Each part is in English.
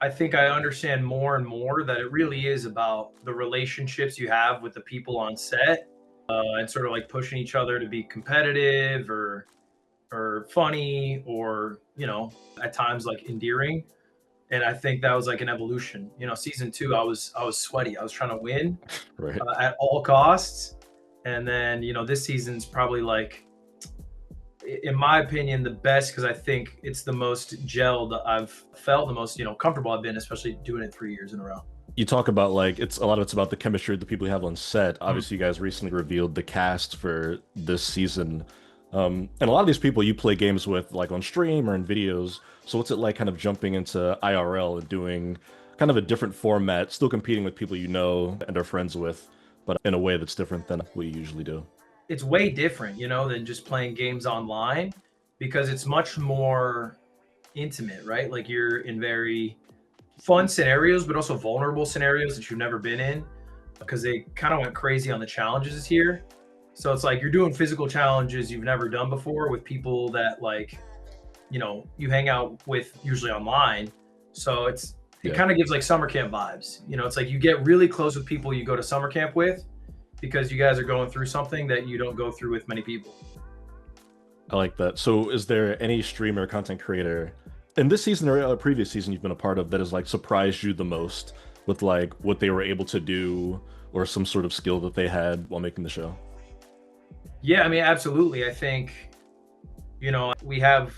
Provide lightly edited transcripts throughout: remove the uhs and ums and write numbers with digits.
I think I understand more and more that it really is about the relationships you have with the people on set, and sort of like pushing each other to be competitive or funny or at times like endearing. And I think that was like an evolution. Season two, I was sweaty. I was trying to win Right. at all costs. And then this season's probably like, in my opinion, the best because I think it's the most gelled I've felt, the most comfortable I've been, especially doing it 3 years in a row. You talk about like it's a lot of it's about the chemistry of the people you have on set. Mm. Obviously, you guys recently revealed the cast for this season. And a lot of these people you play games with like on stream or in videos. So what's it like kind of jumping into IRL and doing kind of a different format, still competing with people you know and are friends with, but in a way that's different than what you usually do? It's way different, than just playing games online because it's much more intimate, right? Like you're in very fun scenarios, but also vulnerable scenarios that you've never been in because they kind of went crazy on the challenges this year. So it's like you're doing physical challenges you've never done before with people that like, you hang out with usually online. So it Yeah. kind of gives like summer camp vibes. It's like you get really close with people you go to summer camp with because you guys are going through something that you don't go through with many people. I like that. So is there any streamer, content creator in this season or a previous season you've been a part of that has like surprised you the most with like what they were able to do or some sort of skill that they had while making the show? Yeah, I mean, absolutely. I think, we have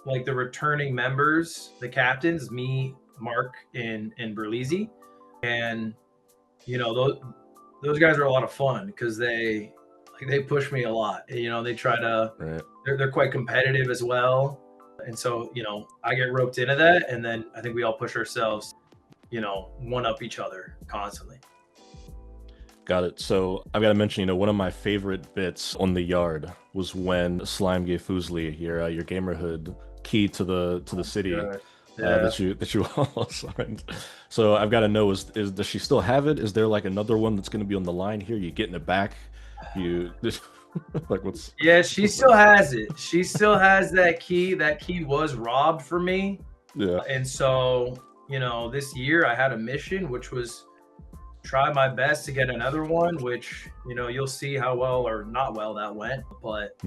like the returning members, the captains, me, Mark, and Berlizzi. And, those guys are a lot of fun because they push me a lot. They try to, Right. they're quite competitive as well. And so, I get roped into that. And then I think we all push ourselves, one up each other constantly. Got it. So I've got to mention, one of my favorite bits on the yard was when Slime gave Fuslie your Gamerhood key to the city Good. Yeah. that you all signed. So I've got to know is does she still have it? Is there like another one that's going to be on the line here? You getting it back? You like what's? Yeah, she still has it. She still has that key. That key was robbed from me. Yeah. And so, this year I had a mission, which was try my best to get another one, which, you'll see how well or not well that went. But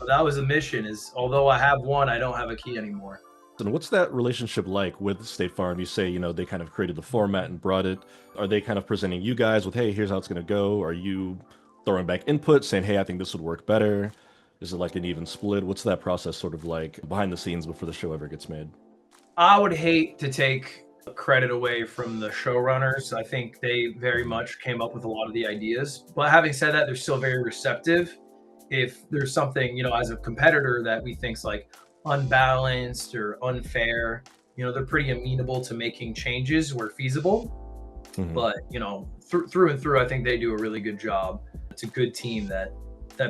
that was the mission is although I have one, I don't have a key anymore. And what's that relationship like with State Farm? You say, they kind of created the format and brought it. Are they kind of presenting you guys with, hey, here's how it's going to go? Are you throwing back input saying, hey, I think this would work better? Is it like an even split? What's that process sort of like behind the scenes before the show ever gets made? I would hate to take credit away from the showrunners. I think they very much came up with a lot of the ideas. But having said that, they're still very receptive. If there's something, as a competitor that we think's like unbalanced or unfair, they're pretty amenable to making changes where feasible. But, through and through, I think they do a really good job. It's a good team that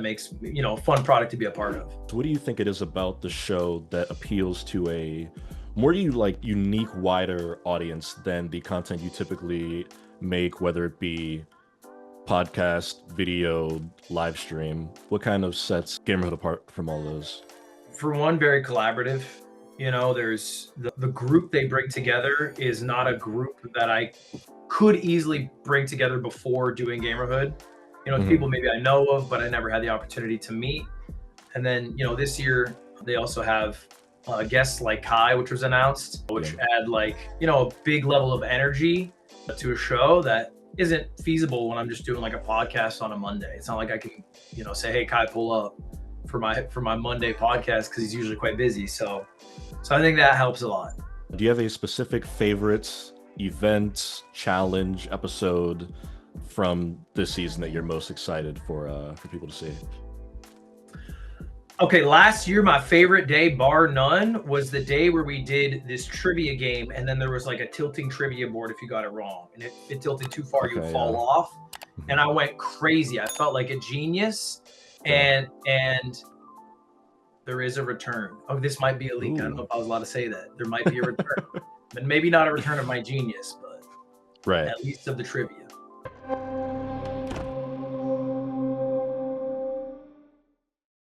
makes, a fun product to be a part of. So what do you think it is about the show that appeals to a more unique, wider audience than the content you typically make, whether it be podcast, video, live stream? What kind of sets Gamerhood apart from all those? For one, very collaborative. There's the group they bring together is not a group that I could easily bring together before doing Gamerhood. People maybe I know of, but I never had the opportunity to meet. And then, this year they also have guests like Kai, which was announced, which add like, a big level of energy to a show that isn't feasible when I'm just doing like a podcast on a Monday. It's not like I can, say, hey, Kai, pull up for my Monday podcast because he's usually quite busy. So I think that helps a lot. Do you have a specific favorite event, challenge, episode from this season that you're most excited for people to see? Okay, last year, my favorite day, bar none, was the day where we did this trivia game, and then there was like a tilting trivia board if you got it wrong. And if it tilted too far, you'd fall off. And I went crazy. I felt like a genius. And there is a return. Oh, this might be a leak. Ooh. I don't know if I was allowed to say that. There might be a return. But maybe not a return of my genius, but at least of the trivia.